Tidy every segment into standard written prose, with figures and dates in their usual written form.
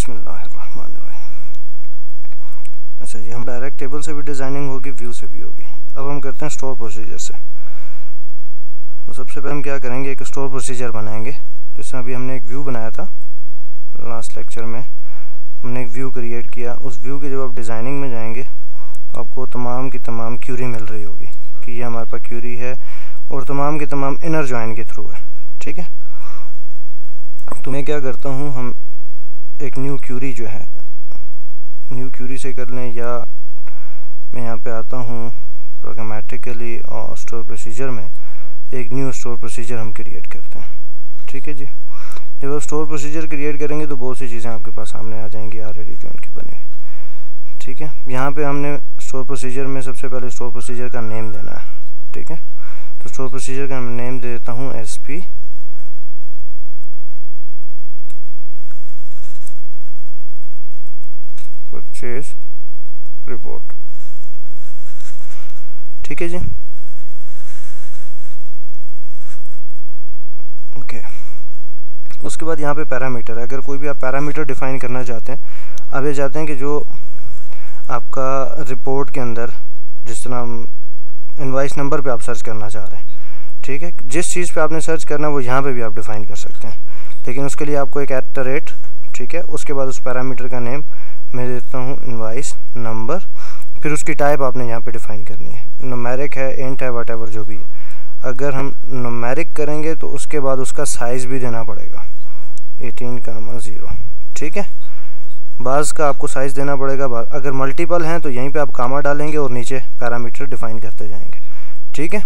बिस्मिल्लाहिर्रहमानिर्रहीम। अच्छा जी, हम डायरेक्ट टेबल से भी डिज़ाइनिंग होगी, व्यू से भी होगी। अब हम करते हैं स्टोर प्रोसीजर से। तो सबसे पहले हम क्या करेंगे, एक स्टोर प्रोसीजर बनाएंगे। जिसमें अभी हमने एक व्यू बनाया था लास्ट लेक्चर में, हमने एक व्यू क्रिएट किया। उस व्यू के जब आप डिज़ाइनिंग में जाएंगे तो आपको तमाम की तमाम क्यूरी मिल रही होगी कि ये हमारे पास क्यूरी है और तमाम की तमाम इनर जॉइन के थ्रू है। ठीक है, तो मैं क्या करता हूँ, हम एक न्यू क्यूरी जो है, न्यू क्यूरी से कर लें, या मैं यहाँ पे आता हूँ प्रोग्रामेटिकली और स्टोर प्रोसीजर में एक न्यू स्टोर प्रोसीजर हम क्रिएट करते हैं। ठीक है जी, जब आप स्टोर प्रोसीजर क्रिएट करेंगे तो बहुत सी चीज़ें आपके पास सामने आ जाएंगी ऑलरेडी जो उनकी बनी। ठीक है, यहाँ पे हमने स्टोर प्रोसीजर में सबसे पहले स्टोर प्रोसीजर का नेम देना है। ठीक है, तो स्टोर प्रोसीजर का नेम दे देता हूँ SP परचेज रिपोर्ट। ठीक है जी, ओके। उसके बाद यहाँ पे पैरामीटर, अगर कोई भी आप पैरामीटर डिफाइन करना चाहते हैं, आप ये चाहते हैं कि जो आपका रिपोर्ट के अंदर, जिस तरह हम इनवॉइस नंबर पे आप सर्च करना चाह रहे हैं, ठीक है, जिस चीज़ पे आपने सर्च करना है वो यहाँ पे भी आप डिफाइन कर सकते हैं। लेकिन उसके लिए आपको एक @, ठीक है, उसके बाद उस पैरामीटर का नेम मैं देता हूँ इनवॉइस नंबर, फिर उसकी टाइप आपने यहाँ पे डिफाइन करनी है, न्यूमेरिक है, इंट है, वट जो भी है। अगर हम न्यूमेरिक करेंगे तो उसके बाद उसका साइज़ भी देना पड़ेगा 18,0। ठीक है, बाज़ का आपको साइज़ देना पड़ेगा। अगर मल्टीपल हैं तो यहीं पे आप कामा डालेंगे और नीचे पैरामीटर डिफाइन करते जाएंगे। ठीक है,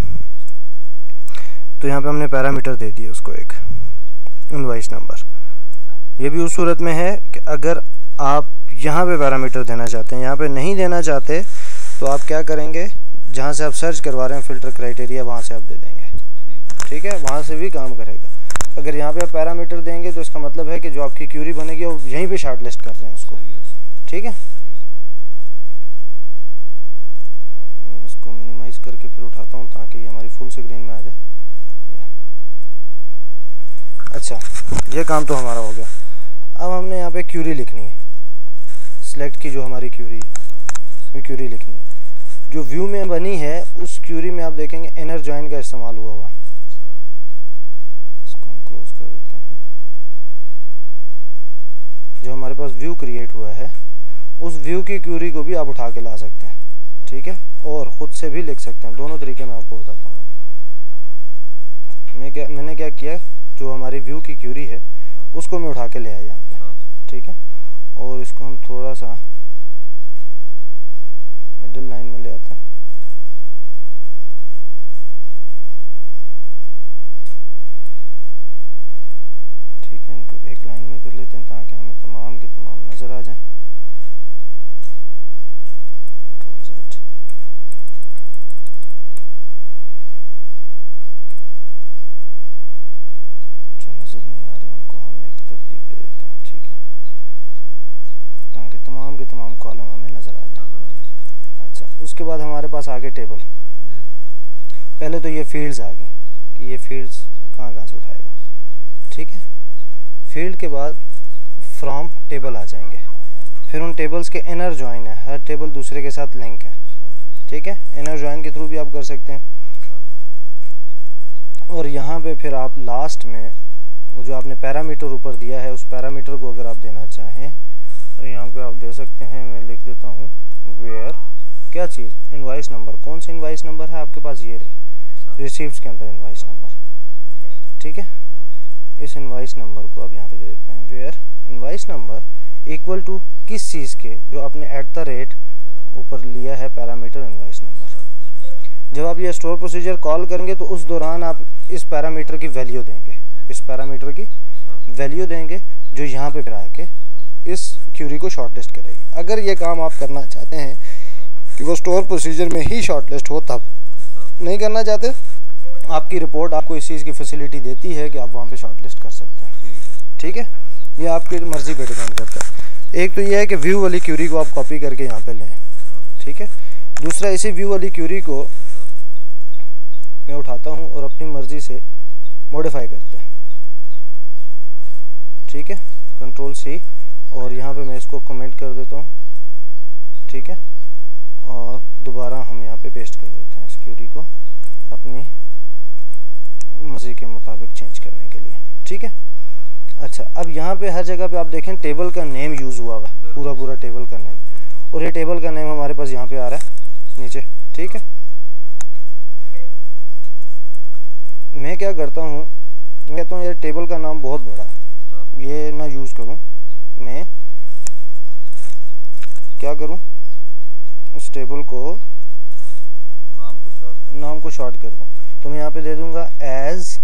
तो यहाँ पे हमने पैरामीटर दे दिया उसको एक इनवॉइस नंबर। ये भी उस सूरत में है कि अगर आप यहाँ पे पैरामीटर देना चाहते हैं, यहाँ पे नहीं देना चाहते तो आप क्या करेंगे, जहाँ से आप सर्च करवा रहे हैं फिल्टर क्राइटेरिया, वहाँ से आप दे देंगे। ठीक है, वहाँ से भी काम करेगा। अगर यहाँ पे आप पैरामीटर देंगे तो इसका मतलब है कि जो आपकी क्यूरी बनेगी वो यहीं पे शॉर्ट लिस्ट कर रहे हैं उसको। ठीक है, मैं इसको मिनिमाइज करके फिर उठाता हूँ ताकि ये हमारी फुल स्क्रीन में आ जाए। अच्छा, ये काम तो हमारा हो गया। अब हमने यहाँ पे क्यूरी लिखनी है, सिलेक्ट की जो हमारी क्यूरी है वो क्यूरी लिखनी है। जो व्यू में बनी है उस क्यूरी में आप देखेंगे इनर जॉइन का इस्तेमाल हुआ हुआ। इसको हम क्लोज कर देते हैं। जो हमारे पास व्यू क्रिएट हुआ है उस व्यू की क्यूरी को भी आप उठा के ला सकते हैं। ठीक है, और ख़ुद से भी लिख सकते हैं। दोनों तरीके मैं आपको बताता हूँ। मैंने क्या किया, जो हमारी व्यू की क्यूरी है उसको मैं उठा के ले आया यहाँ पे। ठीक है, और इसको हम थोड़ा सा मिडिल लाइन में ले आते हैं। ठीक है, इनको एक लाइन में कर लेते हैं ताकि हमें तमाम के तमाम नज़र आ जाए। Ctrl Z। जो नज़र नहीं आ रहे उनको हम एक तरतीब दे देते हैं। ठीक है, ताकि तमाम के तमाम कॉलम हमें नज़र आ जाए। अच्छा, उसके बाद हमारे पास आगे टेबल। पहले तो ये फील्ड्स आ गई कि ये फील्ड्स कहाँ से उठाएगा। ठीक है, फील्ड के बाद फ्रॉम टेबल आ जाएंगे। फिर उन टेबल्स के इनर जॉइन है, हर टेबल दूसरे के साथ लिंक है। ठीक है, इनर जॉइन के थ्रू भी आप कर सकते हैं। और यहाँ पे फिर आप लास्ट में वो जो आपने पैरामीटर ऊपर दिया है उस पैरामीटर को अगर आप देना चाहें तो यहाँ पे आप दे सकते हैं। मैं लिख देता हूँ वेयर, क्या चीज़, इनवॉइस नंबर। कौन सी इनवॉइस नंबर है आपके पास, ये रही रिसीप्ट्स के अंदर इनवॉइस नंबर। ठीक है, इस इनवॉइस नंबर को आप यहाँ पे दे देते हैं where invoice number equal to किस चीज़ के, जो आपने @ ऊपर लिया है पैरामीटर इनवॉइस नंबर। जब आप ये स्टोर प्रोसीजर कॉल करेंगे तो उस दौरान आप इस पैरामीटर की वैल्यू देंगे, इस पैरामीटर की वैल्यू देंगे जो यहाँ पे फिर आके इस क्यूरी को शॉर्टलिस्ट करेगी। अगर ये काम आप करना चाहते हैं कि वो स्टोर प्रोसीजर में ही शॉर्टलिस्ट हो, तब नहीं करना चाहते, आपकी रिपोर्ट आपको इस चीज़ की फैसिलिटी देती है कि आप वहाँ पे शॉर्टलिस्ट कर सकते हैं। ठीक है, ये आपकी मर्ज़ी पे डिपेंड करता है। एक तो ये है कि व्यू वाली क्यूरी को आप कॉपी करके यहाँ पे लें। ठीक है, दूसरा इसी व्यू वाली क्यूरी को मैं उठाता हूँ और अपनी मर्ज़ी से मॉडिफाई करते हैं। ठीक है, Ctrl C और यहाँ पे मैं इसको कमेंट कर देता हूँ, ठीक है, और दोबारा हम यहाँ पे पेस्ट कर देते हैं इस क्यूरी को अपनी मर्ज़ी के मुताबिक चेंज करने के लिए, ठीक है। अच्छा, अब यहाँ पे हर जगह पे आप देखें टेबल का नेम यूज़ हुआ हुआ है, पूरा टेबल का नेम, और ये टेबल का नेम हमारे पास यहाँ पे आ रहा है नीचे, ठीक है। मैं क्या करता हूँ, मैं कहता हूँ ये टेबल का नाम बहुत बड़ा है, ये ना यूज़ करूँ, मैं क्या करूँ, उस टेबल को नाम को शॉर्ट कर दूँ। तो मैं यहाँ पे दे दूँगा एज,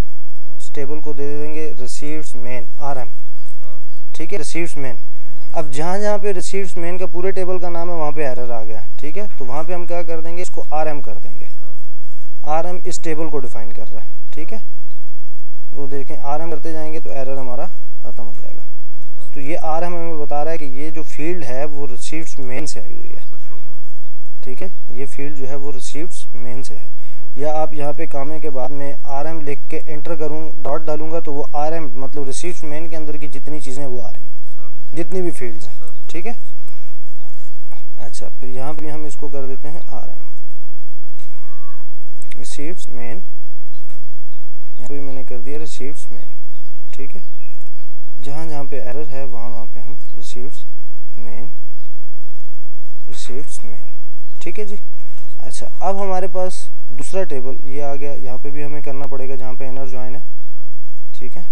टेबल को दे देंगे रिसीव्ड्स मेन RM, ठीक है, रिसीव्ड्स मेन। अब जहाँ जहाँ पे रिसीव्ड्स मेन का पूरे टेबल का नाम है वहाँ पे एरर आ गया, ठीक है, तो वहाँ पे हम क्या कर देंगे, इसको RM कर देंगे। RM इस टेबल को डिफाइन कर रहा है, ठीक है, वो देखें RM करते जाएंगे तो एरर हमारा ख़त्म हो जाएगा। तो ये RM हमें बता रहा है कि ये जो फील्ड है वो रिसीव्ड्स मेन से आई हुई है, ठीक है, ये फील्ड जो है वो रिसीव्ड्स मेन से है। या आप यहाँ पे कामे के बाद में RM लिख के एंटर करूँ, डॉट डालूंगा तो वो RM मतलब रिसीव्ड्स मेन के अंदर की जितनी चीज़ें वो आ रही हैं, जितनी भी फील्ड्स हैं, ठीक है। अच्छा, फिर यहाँ पे हम इसको कर देते हैं RM रिसीव्ड्स मेन, यहाँ पे मैंने कर दिया रिसीव्ड्स मेन, ठीक है। जहाँ जहाँ पे एरर है वहाँ पे हम रिसीव्ड्स मेन, ठीक है जी। अच्छा, अब हमारे पास दूसरा टेबल ये आ गया, यहाँ पे भी हमें करना पड़ेगा जहाँ पे इनर जॉइन है, ठीक है,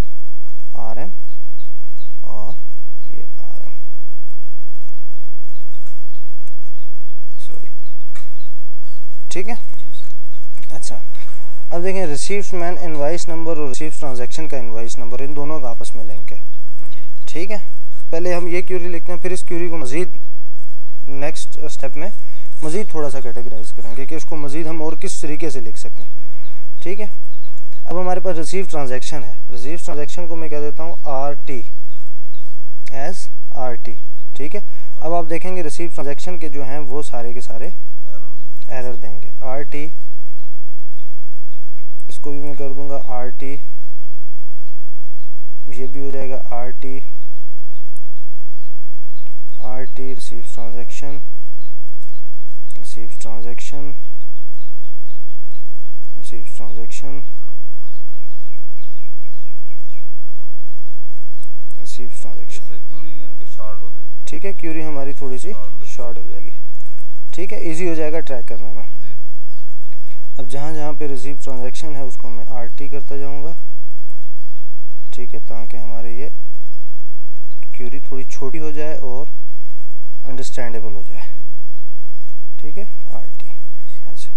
RM और ये RM, सॉरी, ठीक है। अच्छा, अब देखें रिसीव्ड्स मैन इनवॉइस नंबर और रिसीव्ड्स ट्रांजैक्शन का इनवॉइस नंबर, इन दोनों का आपस में लिंक है, ठीक है। पहले हम ये क्यूरी लिखते हैं, फिर इस क्यूरी को मज़ीद नेक्स्ट स्टेप में मज़ीद थोड़ा सा कैटेगराइज करेंगे कि इसको मज़ीद हम और किस तरीके से लिख सकते हैं, ठीक है। अब हमारे पास रिसीव ट्रांजैक्शन है, रिसीव ट्रांजैक्शन को मैं कह देता हूँ RT एस RT, ठीक है। अब आप देखेंगे रिसीव ट्रांजैक्शन के जो हैं वो सारे के सारे एरर देंगे। RT, इसको भी मैं कर दूंगा RT, ये भी हो जाएगा RT receive transaction, receive transaction, receive transaction, receive transaction, ठीक है। क्यूरी हमारी थोड़ी सी शॉर्ट हो जाएगी, ठीक है, इजी हो जाएगा ट्रैक करने में। अब जहाँ जहाँ पे रिसीव ट्रांजैक्शन है उसको मैं RT करता जाऊँगा, ठीक है, ताकि हमारे ये क्यूरी थोड़ी छोटी हो जाए और अंडरस्टैंडेबल हो जाए, ठीक है, RT। अच्छा,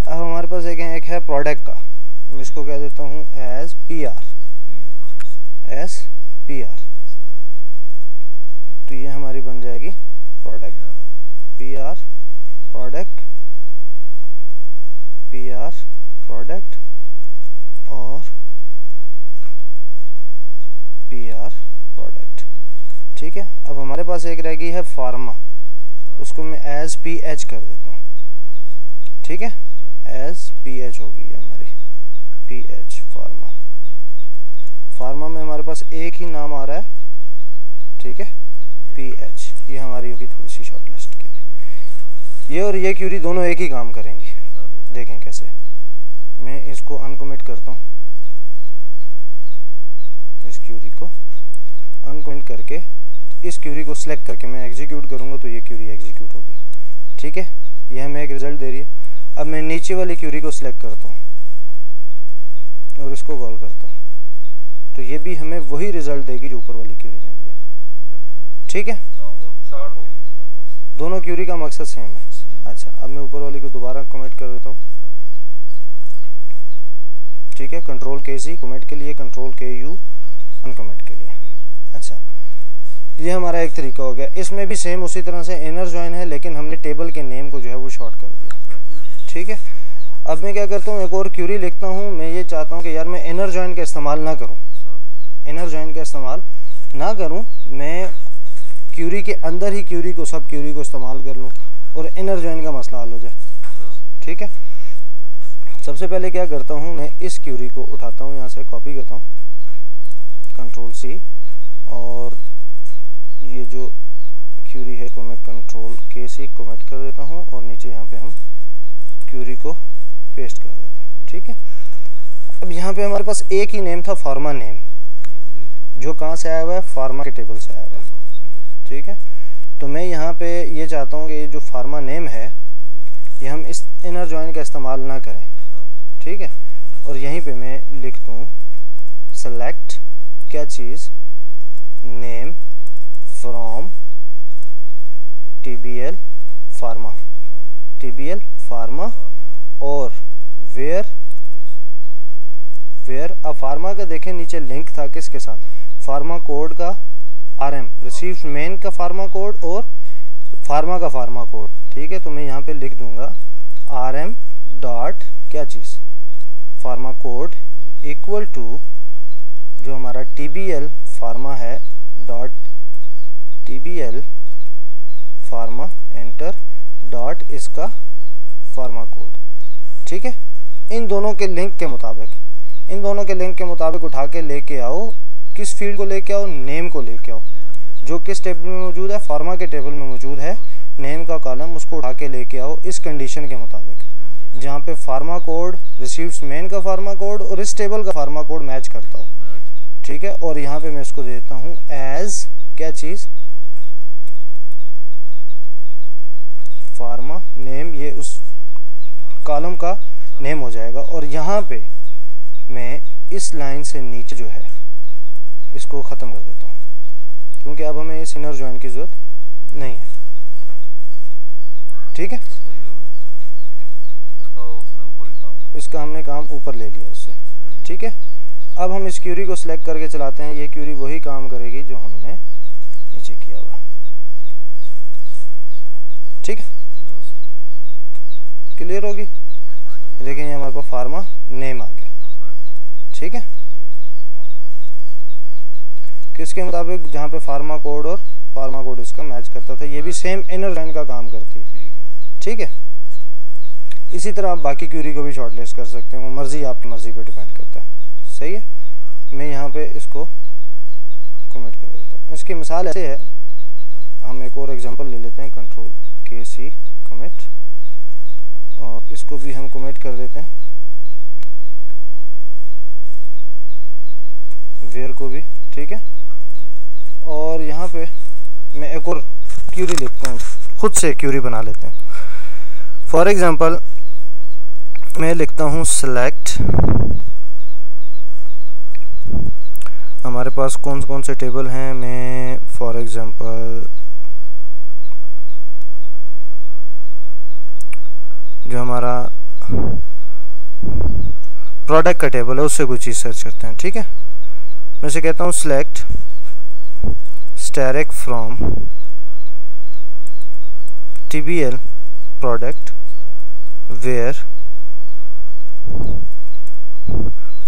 अब हमारे पास एक है प्रोडक्ट का, मैं इसको कह देता हूँ एज PR, तो ये हमारी बन जाएगी प्रोडक्ट, PR प्रोडक्ट और PR प्रोडक्ट, ठीक है। अब हमारे पास एक रह गई है फार्मा, उसको मैं एज PH कर देता हूँ, ठीक है, एज PH होगी हमारी PH फार्मा में हमारे पास एक ही नाम आ रहा है, ठीक है, PH, ये हमारी होगी थोड़ी सी शॉर्ट लिस्ट क्यूरी। ये और ये क्यूरी दोनों एक ही काम करेंगी, देखें कैसे। मैं इसको अनकमेंट करता हूँ, इस क्यूरी को अनकमेंट करके इस क्यूरी को सिलेक्ट करके मैं एग्जीक्यूट करूँगा तो ये क्यूरी एग्जीक्यूट होगी, ठीक है। ये हमें एक रिज़ल्ट दे रही है। अब मैं नीचे वाली क्यूरी को सिलेक्ट करता हूँ और इसको कॉल करता हूँ, तो ये भी हमें वही रिज़ल्ट देगी जो ऊपर वाली क्यूरी ने दिया, ठीक है। दोनों क्यूरी का मकसद सेम है। अच्छा, अब मैं ऊपर वाली को दोबारा कमेंट कर देता हूँ, ठीक है, Ctrl+K+C कमेंट के लिए, Ctrl+K+U अनकमेंट के लिए। अच्छा, ये हमारा एक तरीका हो गया। इसमें भी सेम उसी तरह से इनर जॉइन है, लेकिन हमने टेबल के नेम को जो है वो शॉर्ट कर दिया, ठीक है। अब मैं क्या करता हूँ, एक और क्यूरी लिखता हूँ। मैं ये चाहता हूँ कि यार मैं इनर जॉइन का इस्तेमाल ना करूँ, मैं क्यूरी के अंदर ही क्यूरी को सब क्यूरी को इस्तेमाल कर लूँ और इनर जॉइन का मसला हल हो जाए, ठीक है। सबसे पहले क्या करता हूँ, मैं इस क्यूरी को उठाता हूँ, यहाँ से कॉपी करता हूँ, Ctrl+C और ये जो क्यूरी है इसको मैं कंट्रोल के से कमेंट कर देता हूँ और नीचे यहाँ पे हम क्यूरी को पेस्ट कर देते हैं। ठीक है, अब यहाँ पे हमारे पास एक ही नेम था, फार्मा नेम, जो कहाँ से आया हुआ है, फार्मा के टेबल से आया हुआ है। ठीक है, तो मैं यहाँ पे ये चाहता हूँ कि ये जो फार्मा नेम है ये हम इस इनर जॉइन का इस्तेमाल ना करें। ठीक है, और यहीं पे मैं लिख दूँ सेलेक्ट क्या चीज़, name from TBL pharma, TBL pharma, और वेयर अब फार्मा का देखें नीचे लिंक था किसके साथ, फार्मा कोड का RM, रिसीव्ड मेन का फार्मा कोड और फार्मा का फार्मा कोड। ठीक है, तो मैं यहाँ पे लिख दूंगा RM डॉट क्या चीज़, फार्मा कोड इक्वल टू जो हमारा TBL फार्मा है dot TBL pharma enter dot इसका फार्मा कोड। ठीक है, इन दोनों के लिंक के मुताबिक उठा के लेके आओ, किस फील्ड को लेके आओ, नेम को लेके आओ, जो किस टेबल में मौजूद है, फार्मा के टेबल में मौजूद है, नेम का कॉलम, उसको उठा के लेके आओ इस कंडीशन के मुताबिक जहाँ पे फार्मा कोड रिसीव्ड मेन का फार्मा कोड और इस टेबल का फार्मा कोड मैच करता हो। ठीक है, और यहाँ पे मैं इसको देता हूँ एज क्या चीज़, फार्मा नेम, ये उस कॉलम का नेम हो जाएगा। और यहाँ पे मैं इस लाइन से नीचे जो है इसको ख़त्म कर देता हूँ, क्योंकि अब हमें इस इनर जॉइन की ज़रूरत नहीं है। ठीक है, इसका हमने काम ऊपर ले लिया उससे। ठीक है, अब हम इस क्यूरी को सिलेक्ट करके चलाते हैं, ये क्यूरी वही काम करेगी जो हमने नीचे किया हुआ। ठीक है, क्लियर होगी। देखें ये हमारे पास फार्मा नेम आ गया। ठीक है, किसके मुताबिक, जहाँ पे फार्मा कोड और फार्मा कोड इसका मैच करता था, ये भी सेम इनर लाइन का काम करती है। ठीक है, इसी तरह आप बाकी क्यूरी को भी शॉर्टलिस्ट कर सकते हैं, वो मर्जी आपकी मर्जी पे डिपेंड करता है। सही है, मैं यहाँ पे इसको कमेंट कर देता हूँ। इसकी मिसाल ऐसे है, हम एक और एग्जांपल ले लेते हैं, कंट्रोल के सी कमिट, और इसको भी हम कमिट कर देते हैं, वेयर को भी। ठीक है, और यहाँ पे मैं एक और क्यूरी लिखता हूँ, खुद से क्यूरी बना लेते हैं। फॉर एग्जांपल मैं लिखता हूँ सेलेक्ट, हमारे पास कौन कौन से टेबल हैं, मैं फॉर एग्जांपल जो हमारा प्रोडक्ट का टेबल है उससे कोई चीज़ सर्च करते हैं। ठीक है, मैं से कहता हूँ select asterisk from TBL product where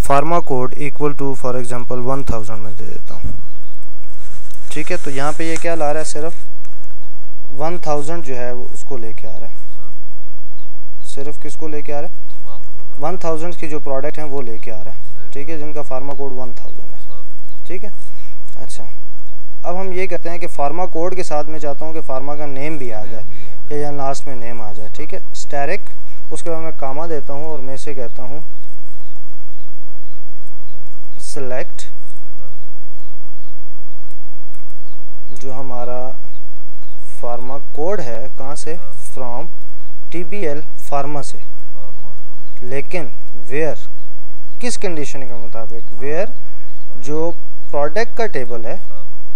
pharma code equal to for example 1000 में दे देता हूँ। ठीक है, तो यहाँ पे ये क्या ला रहा है, सिर्फ 1000 जो है वो उसको लेके आ रहा है, सिर्फ किसको लेके आ रहा है, 1000 की जो प्रोडक्ट हैं वो लेके आ रहा है। ठीक है, जिनका फार्मा कोड 1000 है। ठीक है, अच्छा अब हम ये कहते हैं कि फार्मा कोड के साथ मैं चाहता हूँ कि फार्मा का नेम भी आ जाए या लास्ट में नेम आ जाए। ठीक है, स्टैरिक, उसके बाद मैं कामा देता हूँ और मैं से कहता हूँ सेलेक्ट जो हमारा फार्मा कोड है कहाँ से, फ्रॉम TBL फार्मा से, लेकिन वेयर किस कंडीशन के मुताबिक, वेयर जो प्रोडक्ट का टेबल है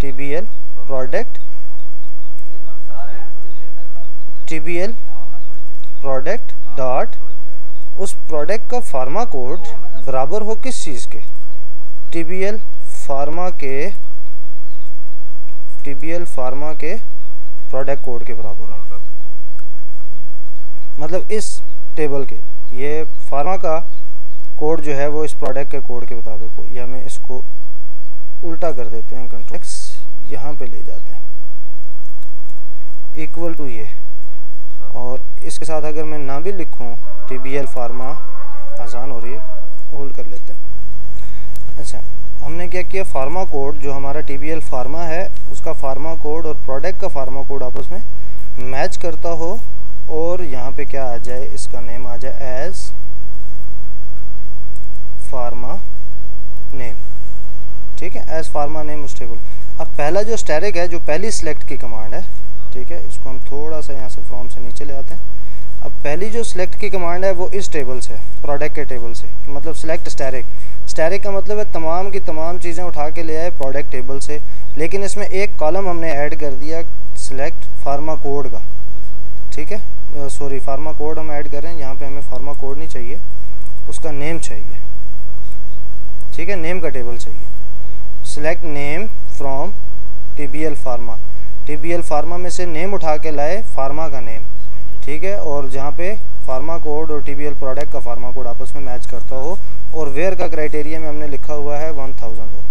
TBL product, TBL product dot उस प्रोडक्ट का फार्मा कोड बराबर हो किस चीज़ के, TBL फार्मा के प्रोडक्ट कोड के बराबर हो। मतलब इस टेबल के ये फार्मा का कोड जो है वो इस प्रोडक्ट के कोड के मुताबिक हो, या मैं इसको उल्टा कर देते हैं, कंट्रोल यहाँ पे ले जाते हैं इक्वल टू ये, और इसके साथ अगर मैं ना भी लिखूँ TBL फार्मा, आसान हो रही है, होल्ड कर लेते हैं। अच्छा हमने क्या किया, फार्मा कोड जो हमारा TBL फार्मा है उसका फार्मा कोड और प्रोडक्ट का फार्मा कोड आपस में मैच करता हो, और यहाँ पे क्या आ जाए, इसका नेम आ जाए एज फार्मा नेम। ठीक है, एज फार्मा नेम उस टेबल। अब पहला जो स्टैटिक है, जो पहली सिलेक्ट की कमांड है, ठीक है, इसको हम थोड़ा सा यहाँ से फ्रॉम से नीचे ले आते हैं। अब पहली जो सिलेक्ट की कमांड है वो इस टेबल से, प्रोडक्ट के टेबल से, मतलब सिलेक्ट स्टैटिक। स्टैटिक का मतलब है तमाम की तमाम चीज़ें उठा के ले आए प्रोडक्ट टेबल से, लेकिन इसमें एक कॉलम हमने ऐड कर दिया सिलेक्ट फार्मा कोड का। ठीक है, सॉरी, फार्मा कोड हम ऐड कर रहे हैं, यहाँ पे हमें फार्मा कोड नहीं चाहिए, उसका नेम चाहिए। ठीक है, नेम का टेबल चाहिए। Select name from TBL pharma. TBL pharma में से नेम उठा के लाए फार्मा का नेम। ठीक है, और जहाँ पे फार्मा कोड और TBL प्रोडक्ट का फार्मा कोड आपस में मैच करता हो, और वेयर का क्राइटेरिया में हमने लिखा हुआ है 1000 हो।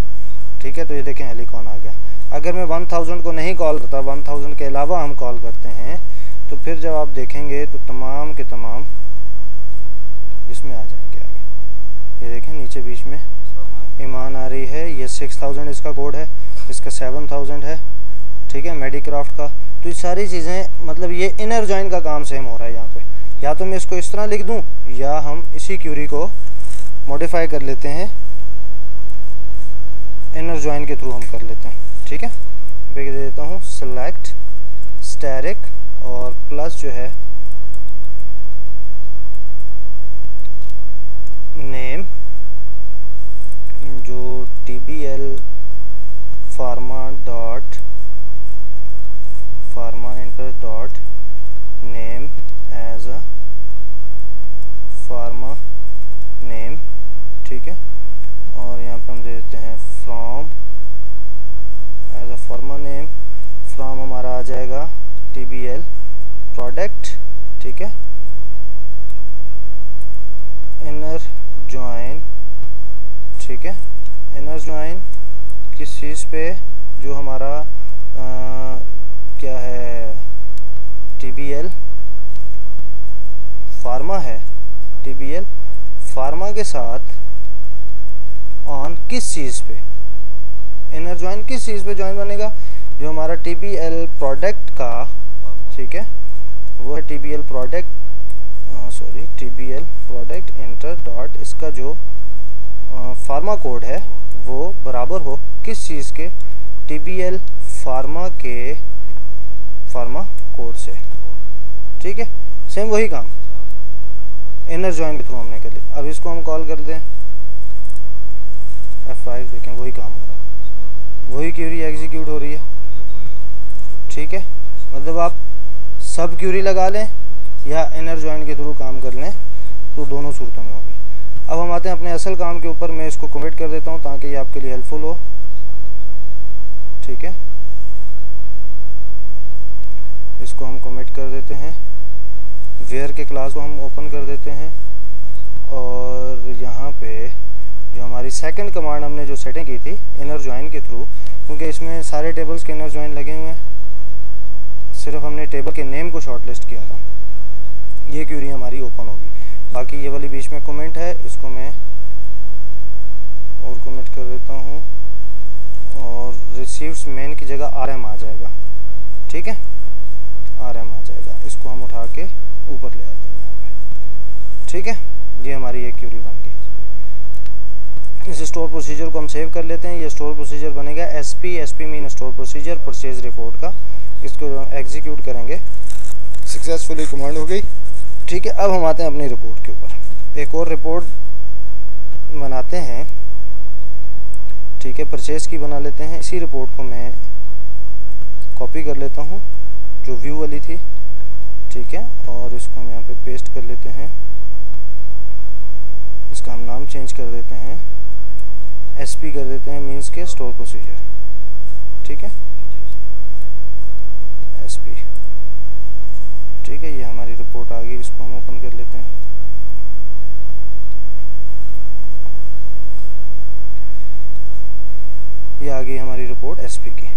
ठीक है, तो ये देखें हेलिकॉन आ गया। अगर मैं 1000 को नहीं कॉल करता, 1000 के अलावा हम कॉल करते हैं, तो फिर जब आप देखेंगे तो तमाम के तमाम इसमें आ जाएंगे आगे। ये देखें नीचे बीच में ईमान आ रही है, ये 6000 इसका कोड है, इसका 7000 है। ठीक है, मेडिक्राफ्ट का। तो ये सारी चीज़ें, मतलब ये इनर जॉइन का काम सेम हो रहा है यहाँ पे। या तो मैं इसको इस तरह लिख दूँ, या हम इसी क्यूरी को मॉडिफाई कर लेते हैं, इनर जॉइन के थ्रू हम कर लेते हैं। ठीक है, मैं दे देता हूँ सेलेक्ट स्टैटिक और प्लस जो है नेम, जो TBL pharma dot pharma enter dot name as a pharma name. ठीक है, और यहाँ पे हम दे देते हैं from as a pharma name. From हमारा आ जाएगा TBL प्रोडक्ट। ठीक है, इनर जॉइन। ठीक है, इनर जॉइन किस चीज़ पे, जो हमारा क्या है, TBL फार्मा है, TBL फार्मा के साथ ऑन किस चीज़ पे, इनर जॉइन किस चीज़ पे जॉइन बनेगा, जो हमारा TBL प्रोडक्ट का। ठीक है, वो है TBL product, sorry TBL product inter dot, इसका जो फार्मा कोड है वो बराबर हो किस चीज़ के, TBL फार्मा के फार्मा कोड से। ठीक है, सेम वही काम इनर जॉइन के थ्रू हमने कर लिया। अब इसको हम कॉल कर दें F5, देखें वही काम हो रहा है, वही क्यूरी एग्जीक्यूट हो रही है। ठीक है, मतलब आप सब क्यूरी लगा लें या इनर जॉइन के थ्रू काम कर लें, तो दोनों सूरतों में होगी। अब हम आते हैं अपने असल काम के ऊपर। मैं इसको कमिट कर देता हूँ ताकि ये आपके लिए हेल्पफुल हो। ठीक है, इसको हम कमिट कर देते हैं, वेयर के क्लास को हम ओपन कर देते हैं, और यहाँ पे जो हमारी सेकंड कमांड हमने जो सेटिंग की थी इनर जॉइन के थ्रू, क्योंकि इसमें सारे टेबल्स के इनर जॉइन लगे हुए हैं, सिर्फ हमने टेबल के नेम को शॉर्टलिस्ट किया था, ये क्यूरी हमारी ओपन होगी। बाकी ये वाली बीच में कमेंट है, इसको मैं और कमेंट कर देता हूँ, और रिसीव्स मेन की जगह RM आ जाएगा। ठीक है, RM आ जाएगा, इसको हम उठा के ऊपर ले आते हैं यहाँ पे। ठीक है, ये हमारी एक क्यूरी बन गई। इस स्टोर प्रोसीजर को हम सेव कर लेते हैं। ये स्टोर प्रोसीजर बनेगा SP mean store procedure purchase report का। इसको एग्जीक्यूट करेंगे, सक्सेसफुली कमांड हो गई। ठीक है, अब हम आते हैं अपनी रिपोर्ट के ऊपर। एक और रिपोर्ट बनाते हैं। ठीक है, परचेज की बना लेते हैं। इसी रिपोर्ट को मैं कॉपी कर लेता हूँ जो व्यू वाली थी। ठीक है, और इसको हम यहाँ पे पेस्ट कर लेते हैं। इसका हम नाम चेंज कर देते हैं, SP कर देते हैं, मीन्स के स्टोर प्रोसीजर। ठीक है, SP। ठीक है, ये हमारी रिपोर्ट आ गई, इसको हम ओपन कर लेते हैं। ये आ गई हमारी रिपोर्ट SP की।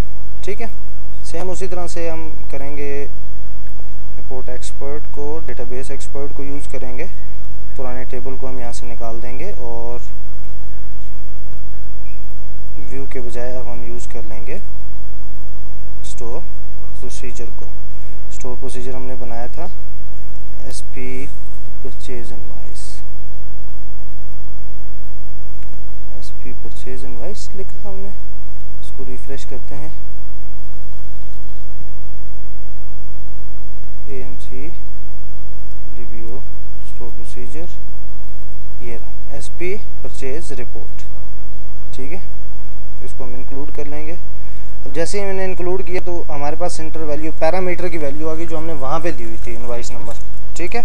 ठीक है, सेम उसी तरह से हम करेंगे, रिपोर्ट एक्सपर्ट को, डेटाबेस एक्सपर्ट को यूज़ करेंगे। पुराने टेबल को हम यहाँ से निकाल देंगे और उसके बजाय अब हम यूज़ कर लेंगे स्टोर प्रोसीजर को। स्टोर प्रोसीजर हमने बनाया था SP purchase invoice, SP purchase invoice लिखा था हमने। इसको रिफ्रेश करते हैं, AMC रिव्यू स्टोर प्रोसीजर, ये रहा SP परचेज रिपोर्ट। ठीक है, इसको हम इंक्लूड कर लेंगे। अब जैसे ही मैंने इंक्लूड किया तो हमारे पास सेंटर वैल्यू पैरामीटर की वैल्यू आ गई जो हमने वहाँ पे दी हुई थी इनवॉइस नंबर। ठीक है,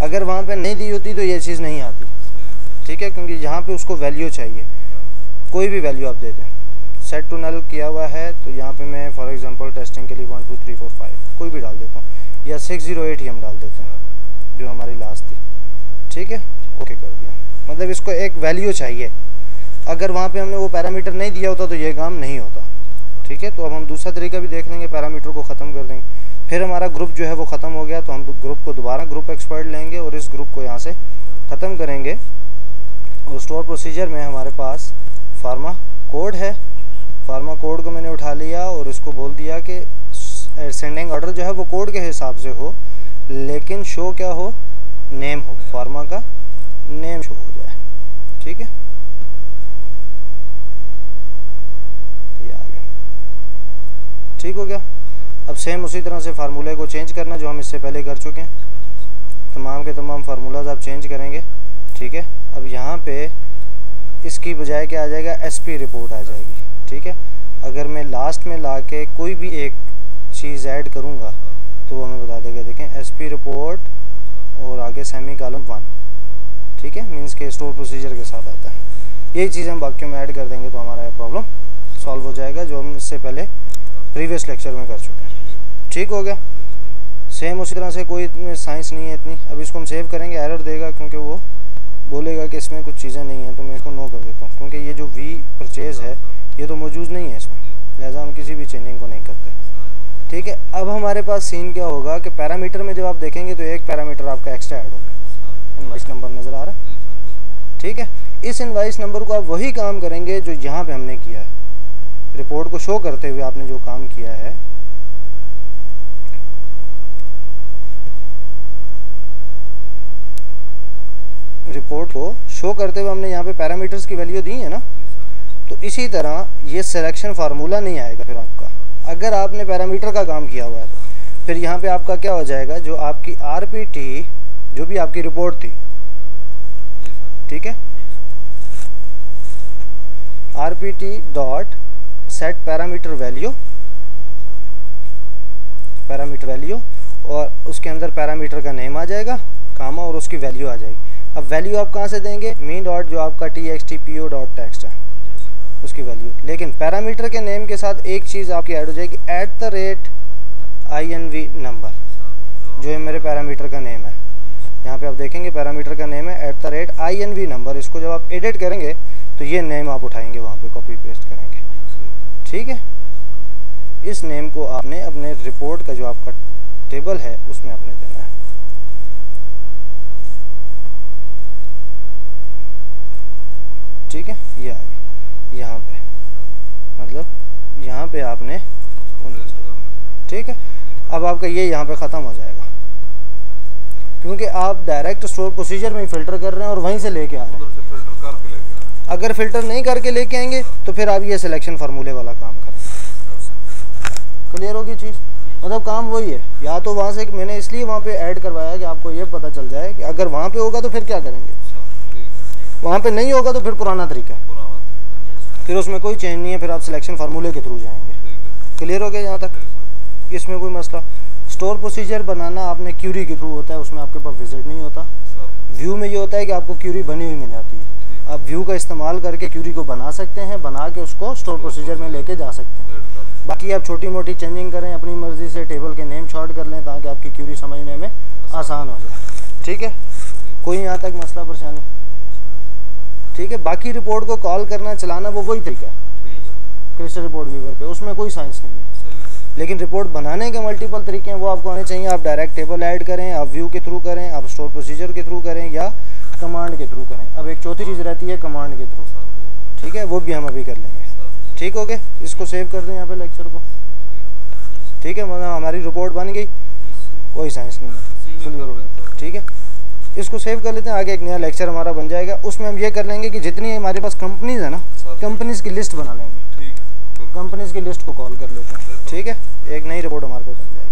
अगर वहाँ पे नहीं दी होती तो ये चीज़ नहीं आती। ठीक है, क्योंकि यहाँ पे उसको वैल्यू चाहिए, कोई भी वैल्यू आप दे दें। सेट टू नल किया हुआ है तो यहाँ पे मैं फॉर एग्जांपल टेस्टिंग के लिए 1 2 3 4 5 कोई भी डाल देता हूँ, या 608 ही हम डाल देते हैं जो हमारी लास्ट थी। ठीक है, ओके कर दिया। मतलब इसको एक वैल्यू चाहिए, अगर वहाँ पे हमने वो पैरामीटर नहीं दिया होता तो ये काम नहीं होता। ठीक है, तो अब हम दूसरा तरीका भी देख लेंगे, पैरामीटर को ख़त्म कर देंगे। फिर हमारा ग्रुप जो है वो ख़त्म हो गया तो हम ग्रुप को दोबारा ग्रुप एक्सपर्ट लेंगे और इस ग्रुप को यहाँ से ख़त्म करेंगे। और स्टोर प्रोसीजर में हमारे पास फार्मा कोड है, फार्मा कोड को मैंने उठा लिया और इसको बोल दिया कि सेंडिंग ऑर्डर जो है वो कोड के हिसाब से हो, लेकिन शो क्या हो, नेम हो, फार्मा का नेम शो हो जाए। ठीक है, ये आ गया। ठीक हो गया। अब सेम उसी तरह से फार्मूले को चेंज करना जो हम इससे पहले कर चुके हैं, तमाम के तमाम फार्मूलाज आप चेंज करेंगे। ठीक है, अब यहाँ पे इसकी बजाय क्या आ जाएगा, SP रिपोर्ट आ जाएगी। ठीक है, अगर मैं लास्ट में ला के कोई भी एक चीज़ ऐड करूँगा तो वो हमें बता देगा, देखें SP रिपोर्ट और आगे सेमी कॉलम 1। ठीक है, मीन्स के स्टोर प्रोसीजर के साथ आता है। यही चीज़ हम बाकियों में ऐड कर देंगे तो हमारा प्रॉब्लम सॉल्व हो जाएगा जो हम इससे पहले प्रीवियस लेक्चर में कर चुके हैं। ठीक हो गया। सेम उसी तरह से कोई इतनी साइंस नहीं है इतनी। अब इसको हम सेव करेंगे, एरर देगा क्योंकि वो बोलेगा कि इसमें कुछ चीज़ें नहीं हैं, तो मैं इसको नो कर देता हूँ क्योंकि ये जो V परचेज़ है ये तो मौजूद नहीं है इसमें, लिहाजा हम किसी भी चेंजिंग को नहीं करते। ठीक है, अब हमारे पास सीन क्या होगा कि पैरामीटर में जब आप देखेंगे तो एक पैरामीटर आपका एक्स्ट्रा ऐड होगा, इनवॉइस नंबर नज़र आ रहा है। ठीक है, इस इनवॉइस नंबर को आप वही काम करेंगे जो यहाँ पे हमने किया है, रिपोर्ट को शो करते हुए आपने जो काम किया है। रिपोर्ट को शो करते हुए हमने यहाँ पे पैरामीटर्स की वैल्यू दी है ना, तो इसी तरह ये सिलेक्शन फार्मूला नहीं आएगा फिर आपका, अगर आपने पैरामीटर का काम किया हुआ है तो। फिर यहाँ पे आपका क्या हो जाएगा, जो आपकी RPT जो भी आपकी रिपोर्ट थी, ठीक है, RPT dot set parameter value, parameter value, और उसके अंदर पैरामीटर का नेम आ जाएगा, कामा, और उसकी वैल्यू आ जाएगी। अब वैल्यू आप कहाँ से देंगे, मीन डॉट जो आपका TXTPO डॉट टेक्स्ट है उसकी वैल्यू। लेकिन पैरामीटर के नेम के साथ एक चीज़ आपकी ऐड हो जाएगी, @INV नंबर, जो है मेरे पैरामीटर का नेम है। यहाँ पे आप देखेंगे पैरामीटर का नेम है @INV नंबर। इसको जब आप एडिट करेंगे तो ये नेम आप उठाएंगे, वहाँ पे कॉपी पेस्ट करेंगे। ठीक है, इस नेम को आपने अपने रिपोर्ट का जो आपका टेबल है उसमें आपने देना है। ठीक है, ये आ गया यहाँ पे, मतलब यहाँ पे आपने, ठीक है। अब आपका ये यहाँ पे ख़त्म हो जाएगा क्योंकि आप डायरेक्ट स्टोर प्रोसीजर में ही फ़िल्टर कर रहे हैं और वहीं से लेके आ रहे हैं। अगर फ़िल्टर नहीं करके लेके आएंगे तो फिर आप ये सिलेक्शन फार्मूले वाला काम करेंगे। क्लियर होगी चीज़, मतलब काम वही है। या तो वहाँ से मैंने इसलिए वहाँ पे ऐड करवाया कि आपको ये पता चल जाए कि अगर वहाँ पे होगा तो फिर क्या करेंगे, वहाँ पे नहीं होगा तो फिर पुराना तरीका, फिर उसमें कोई चेंज नहीं है, फिर आप सिलेक्शन फार्मूले के थ्रू जाएंगे। क्लियर हो गया यहाँ तक, इसमें कोई मसला। स्टोर प्रोसीजर बनाना आपने क्यूरी के थ्रू होता है, उसमें आपके पास विजिट नहीं होता। व्यू में ये होता है कि आपको क्यूरी बनी हुई मिल जाती है, आप व्यू का इस्तेमाल करके क्यूरी को बना सकते हैं, बना के उसको स्टोर प्रोसीजर में लेके जा सकते हैं। बाकी आप छोटी मोटी चेंजिंग करें अपनी मर्ज़ी से, टेबल के नेम शॉर्ट कर लें ताकि आपकी क्यूरी समझने में आसान हो जाए। ठीक है, कोई यहाँ तक मसला परेशानी? ठीक है, बाकी रिपोर्ट को कॉल करना चलाना वो वही तरीका है क्रिस्टल रिपोर्ट व्यूवर पे, उसमें कोई साइंस नहीं है। लेकिन रिपोर्ट बनाने के मल्टीपल तरीके हैं, वो आपको आने चाहिए। आप डायरेक्ट टेबल ऐड करें, आप व्यू के थ्रू करें, आप स्टोर प्रोसीजर के थ्रू करें, या कमांड के थ्रू करें। अब एक चौथी चीज़ रहती है कमांड के थ्रू, ठीक है, वो भी हम अभी कर लेंगे। ठीक हो गया, इसको सेव कर दें यहाँ पे लेक्चर को। ठीक है, मतलब हमारी रिपोर्ट बन गई, कोई साइंस नहीं है, क्लियर हो गया। ठीक है, इसको सेव कर लेते हैं। आगे एक नया लेक्चर हमारा बन जाएगा, उसमें हम ये कर लेंगे कि जितनी हमारे पास कंपनीज है ना, कंपनीज की लिस्ट बना लेंगे, कंपनीज की लिस्ट को कॉल कर लेते हैं। ठीक है, एक नई रिपोर्ट हमारे पास बन जाएगी।